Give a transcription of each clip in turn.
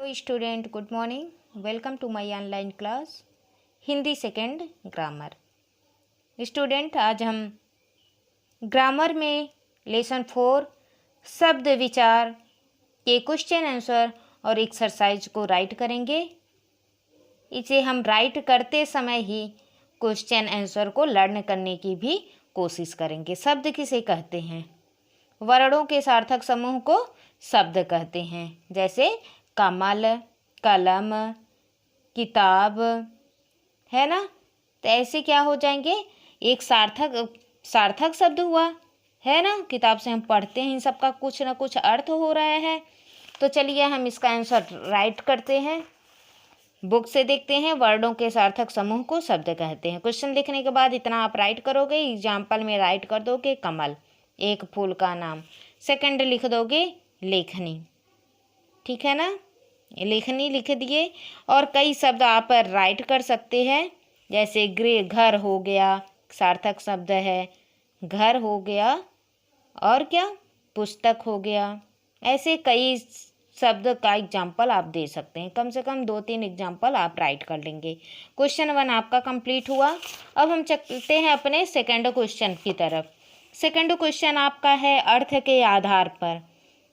Student, good morning. Welcome to my online class Hindi second grammar. Student, आज हम grammar में lesson 4 शब्द विचार के क्वेश्चन आंसर और एक्सरसाइज को राइट करेंगे। इसे हम राइट करते समय ही क्वेश्चन आंसर को लर्न करने की भी कोशिश करेंगे। शब्द किसे कहते हैं? वर्णों के सार्थक समूह को शब्द कहते हैं, जैसे कमल, कलम, किताब, है ना। तो ऐसे क्या हो जाएंगे, एक सार्थक शब्द हुआ, है ना। किताब से हम पढ़ते हैं, इन सबका कुछ ना कुछ अर्थ हो रहा है। तो चलिए हम इसका आंसर राइट करते हैं। बुक से देखते हैं, वर्णों के सार्थक समूह को शब्द कहते हैं। क्वेश्चन लिखने के बाद इतना आप राइट करोगे। एग्जाम्पल में राइट कर दोगे कमल, एक फूल का नाम। सेकंड लिख दोगे लेखनी, ठीक है ना। लेखनी लिख दिए। और कई शब्द आप राइट कर सकते हैं, जैसे घर हो गया, सार्थक शब्द है, घर हो गया। और क्या, पुस्तक हो गया। ऐसे कई शब्द का एग्जाम्पल आप दे सकते हैं। कम से कम 2-3 एग्जाम्पल आप राइट कर लेंगे। क्वेश्चन 1 आपका कंप्लीट हुआ। अब हम चलते हैं अपने सेकंड क्वेश्चन की तरफ। सेकंड क्वेश्चन आपका है अर्थ के आधार पर।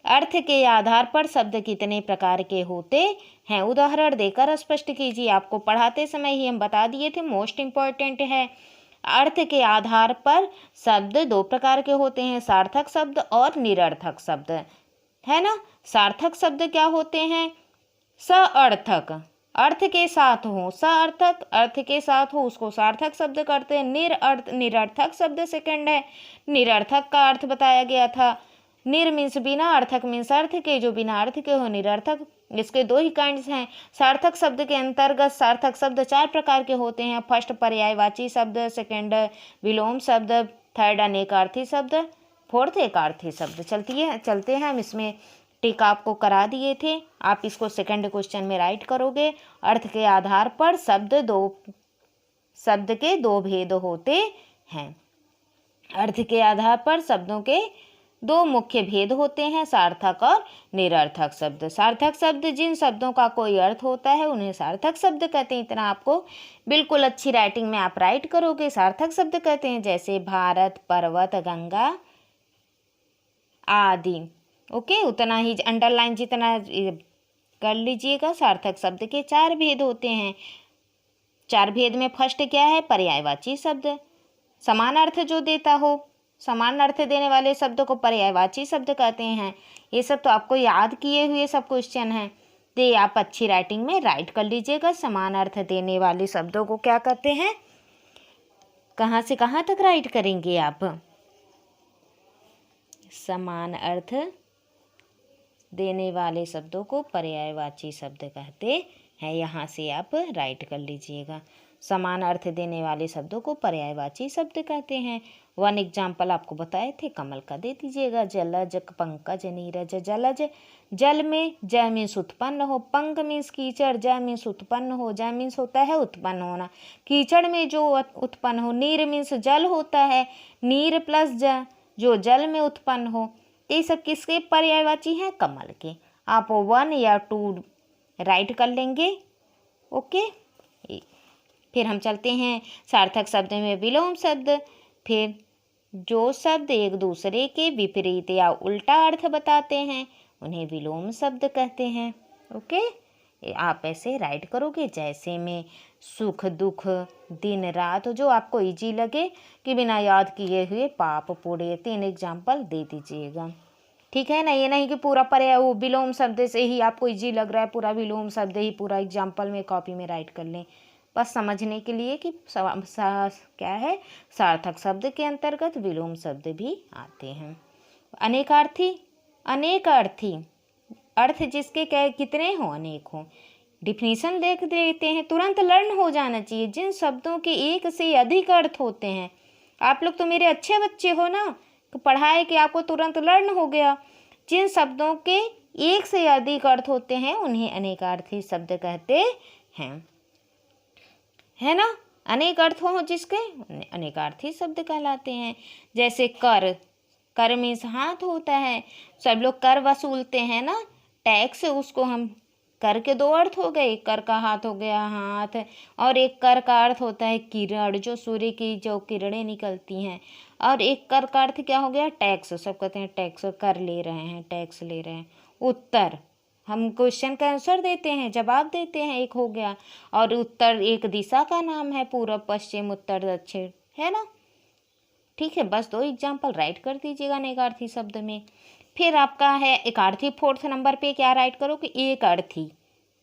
अर्थ के आधार पर शब्द कितने प्रकार के होते हैं? उदाहरण देकर स्पष्ट कीजिए। आपको पढ़ाते समय ही हम बता दिए थे, मोस्ट इम्पॉर्टेंट है। अर्थ के आधार पर शब्द 2 प्रकार के होते हैं, सार्थक शब्द और निरर्थक शब्द, है ना। सार्थक शब्द क्या होते हैं? सार्थक, अर्थ के साथ हो। सार्थक अर्थ के साथ हो, उसको सार्थक शब्द करते हैं। निरर्थक शब्द सेकंड है। निरर्थक का अर्थ बताया गया था। निर मीन्स बिना, अर्थक मीन्स अर्थ के, जो बिना अर्थ के हो निरर्थक। इसके 2 ही काइंड्स हैं। सार्थक शब्द के अंतर्गत सार्थक शब्द 4 प्रकार के होते हैं। फर्स्ट पर्यायवाची शब्द, सेकंड विलोम शब्द, थर्ड अनेकार्थी शब्द, फोर्थ एकार्थी शब्द। चलते हैं हम इसमें टिक आपको करा दिए थे, आप इसको सेकंड क्वेश्चन में राइट करोगे। अर्थ के आधार पर शब्द के 2 भेद होते हैं। अर्थ के आधार पर शब्दों के 2 मुख्य भेद होते हैं, सार्थक और निरर्थक शब्द। सार्थक शब्द जिन शब्दों का कोई अर्थ होता है उन्हें सार्थक शब्द कहते हैं। इतना आपको बिल्कुल अच्छी राइटिंग में आप राइट करोगे। सार्थक शब्द कहते हैं जैसे भारत, पर्वत, गंगा आदि। ओके, उतना ही अंडरलाइन जितना कर लीजिएगा। सार्थक शब्द के 4 भेद होते हैं। 4 भेद में फर्स्ट क्या है? पर्यायवाची शब्द, समान अर्थ जो देता हो। समान अर्थ देने वाले शब्द को पर्यायवाची शब्द कहते हैं। ये सब तो आपको याद किए हुए सब क्वेश्चन हैं, तो आप अच्छी राइटिंग में राइट कर लीजिएगा। समान अर्थ देने वाले शब्दों को क्या कहते हैं? कहाँ से कहाँ तक राइट करेंगे आप? समान अर्थ देने वाले शब्दों को पर्यायवाची शब्द कहते हैं। यहाँ से आप राइट कर लीजिएगा। समान अर्थ देने वाले शब्दों को पर्यायवाची शब्द कहते हैं। 1 एग्जाम्पल आपको बताए थे, कमल का दे दीजिएगा। जलज, पंकज, नीरज। जलज, जल में ज मीन्स उत्पन्न हो। पंक मीन्स कीचड़, ज मीन्स उत्पन्न हो। ज मीन्स होता है उत्पन्न होना, कीचड़ में जो उत्पन्न हो। नीर मीन्स जल होता है, नीर प्लस ज, जो जल में उत्पन्न हो। ये सब किसके पर्यायवाची हैं? कमल के। आप 1 या 2 राइट कर लेंगे। ओके, फिर हम चलते हैं सार्थक शब्द में विलोम शब्द। फिर जो शब्द एक दूसरे के विपरीत या उल्टा अर्थ बताते हैं उन्हें विलोम शब्द कहते हैं। ओके, आप ऐसे राइट करोगे जैसे में सुख, दुख, दिन, रात, जो आपको इजी लगे कि बिना याद किए हुए पाप पुण्य 3 एग्जाम्पल दे दीजिएगा, ठीक है ना। ये नहीं कि पूरा वो विलोम शब्द से ही आपको इजी लग रहा है, पूरा विलोम शब्द ही पूरा एग्जाम्पल में कॉपी में राइट कर लें। बस समझने के लिए कि क्या है, सार्थक शब्द के अंतर्गत विलोम शब्द भी आते हैं। अनेकार्थी, अनेकार्थी अर्थ जिसके कितने हो, अनेक हो। डिफिनीशन देख देते हैं, तुरंत लर्न हो जाना चाहिए। जिन शब्दों के 1 से अधिक अर्थ होते हैं, आप लोग तो मेरे अच्छे बच्चे हो ना, तो पढ़ाए कि आपको तुरंत लर्न हो गया। जिन शब्दों के 1 से अधिक अर्थ होते हैं उन्हें अनेकार्थी शब्द कहते हैं, है ना। अनेक अर्थ हो जिसके अनेकार्थी शब्द कहलाते हैं। जैसे कर, कर मीन्स हाथ होता है। सब लोग कर वसूलते हैं ना, टैक्स, उसको हम कर के दो अर्थ हो गए, एक कर का हाथ हो गया हाथ, और एक कर का अर्थ होता है किरण, जो सूर्य की जो किरणें निकलती हैं, और एक कर का अर्थ क्या हो गया, टैक्स। सब कहते हैं टैक्स, कर ले रहे हैं, टैक्स ले रहे हैं। उत्तर, हम क्वेश्चन का आंसर देते हैं, जवाब देते हैं, एक हो गया। और उत्तर एक दिशा का नाम है, पूर्व पश्चिम उत्तर दक्षिण, है ना। ठीक है, बस 2 एग्जाम्पल राइट कर दीजिएगा नेकार्थी शब्द में। फिर आपका है एकार्थी। 4th नंबर पे क्या राइट करो कि एक अर्थी,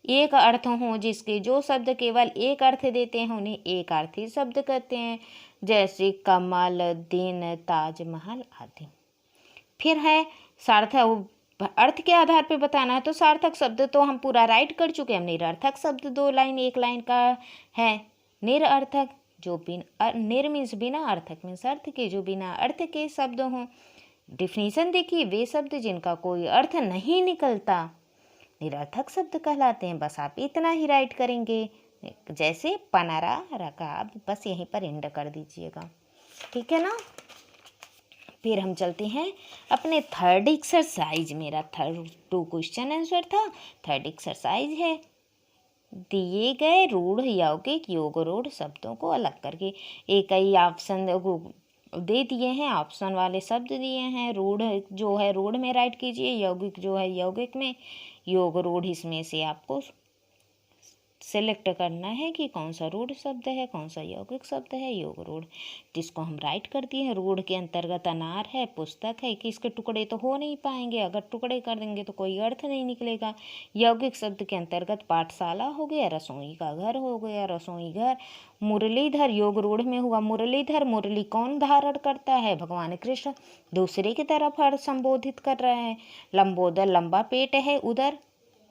एक अर्थ हो जिसके जो शब्द केवल एक अर्थ देते हैं उन्हें एक अर्थी शब्द कहते हैं, जैसे कमल, दिन, ताजमहल आदि। फिर है सार्थक, अर्थ के आधार पे बताना है, तो सार्थक शब्द तो हम पूरा राइट कर चुके हैं। निरर्थक शब्द 2 लाइन 1 लाइन का है। निरर्थक जो बिना, निर मीन्स बिना, अर्थक मीन्स अर्थ के, जो बिना अर्थ के शब्द हों। डिफिनीशन देखिए, वे शब्द जिनका कोई अर्थ नहीं निकलता निरर्थक शब्द कहलाते हैं। बस आप इतना ही राइट करेंगे, जैसे पनारा, रकाब, बस यहीं पर एंड कर दीजिएगा, ठीक है ना। फिर हम चलते हैं अपने थर्ड एक्सरसाइज। मेरा 2 क्वेश्चन आंसर था, थर्ड एक्सरसाइज है। दिए गए रूढ़ यौगिक योग रूढ़ शब्दों को अलग करके एक ही ऑप्शन दे दिए हैं, ऑप्शन वाले शब्द दिए हैं। रूढ़ जो है रूढ़ में राइट कीजिए, यौगिक जो है यौगिक में, योग रूढ़ इसमें से आपको सेलेक्ट करना है कि कौन सा रूढ़ शब्द है, कौन सा यौगिक शब्द है। योग रूढ़ जिसको हम राइट कर दिए हैं। रूढ़ के अंतर्गत अनार है, पुस्तक है, कि इसके टुकड़े तो हो नहीं पाएंगे, अगर टुकड़े कर देंगे तो कोई अर्थ नहीं निकलेगा। यौगिक शब्द के अंतर्गत पाठशाला हो गया, रसोई का घर हो गया, रसोई घर। मुरलीधर योग रूढ़ में हुआ मुरलीधर, मुरली कौन धारण करता है, भगवान कृष्ण दूसरे की तरफ हर संबोधित कर रहे हैं। लंबोदर लंबा पेट है, उदर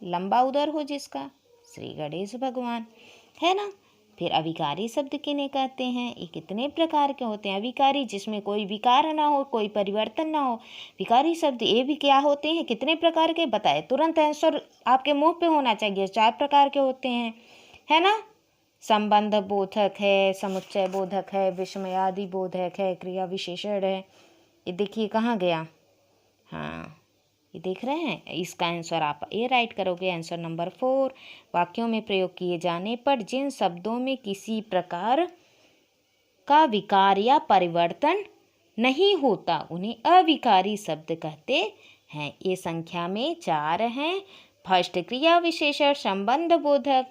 लंबा उदर हो जिसका, श्री गणेश भगवान, है ना। फिर अविकारी शब्द किन्हें कहते हैं, ये कितने प्रकार के होते हैं। अविकारी जिसमें कोई विकार ना हो, कोई परिवर्तन ना हो। विकारी शब्द ये भी क्या होते हैं, कितने प्रकार के बताए, तुरंत आंसर आपके मुंह पे होना चाहिए। 4 प्रकार के होते हैं, है ना। संबंध बोधक है, समुच्चय बोधक है, विस्मयादि बोधक है, क्रिया विशेषण है। ये देखिए कहाँ गया, हाँ ये देख रहे हैं। इसका आंसर आप ए राइट करोगे, आंसर नंबर 4। वाक्यों में प्रयोग किए जाने पर जिन शब्दों में किसी प्रकार का विकार या परिवर्तन नहीं होता उन्हें अविकारी शब्द कहते हैं। ये संख्या में 4 हैं। फर्स्ट क्रिया विशेषण, संबंध बोधक,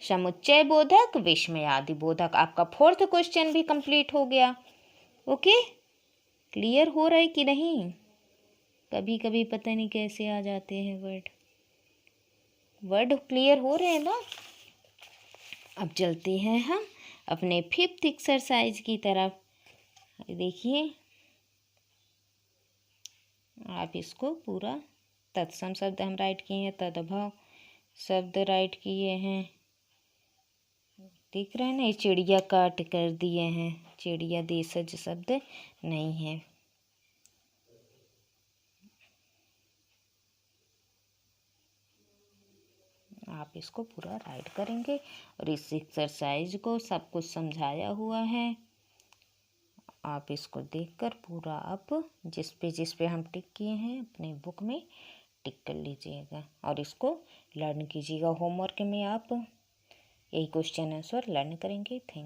समुच्चय बोधक, विस्मयादि बोधक। आपका 4th क्वेश्चन भी कंप्लीट हो गया। ओके, क्लियर हो रहा है कि नहीं। कभी कभी पता नहीं कैसे आ जाते हैं वर्ड क्लियर हो रहे हैं ना। अब चलते हैं हम अपने 5th एक्सरसाइज की तरफ। देखिए आप इसको पूरा, तत्सम शब्द हम राइट किए हैं, तदभव शब्द राइट किए हैं, देख रहे हैं ना। ये चिड़िया काट कर दिए हैं, चिड़िया देशज शब्द नहीं है। आप इसको पूरा राइट करेंगे और इस एक्सरसाइज को सब कुछ समझाया हुआ है। आप इसको देखकर पूरा आप जिस पे हम टिक किए हैं अपने बुक में टिक कर लीजिएगा और इसको लर्न कीजिएगा। होमवर्क में आप यही क्वेश्चन आंसर लर्न करेंगे। थैंक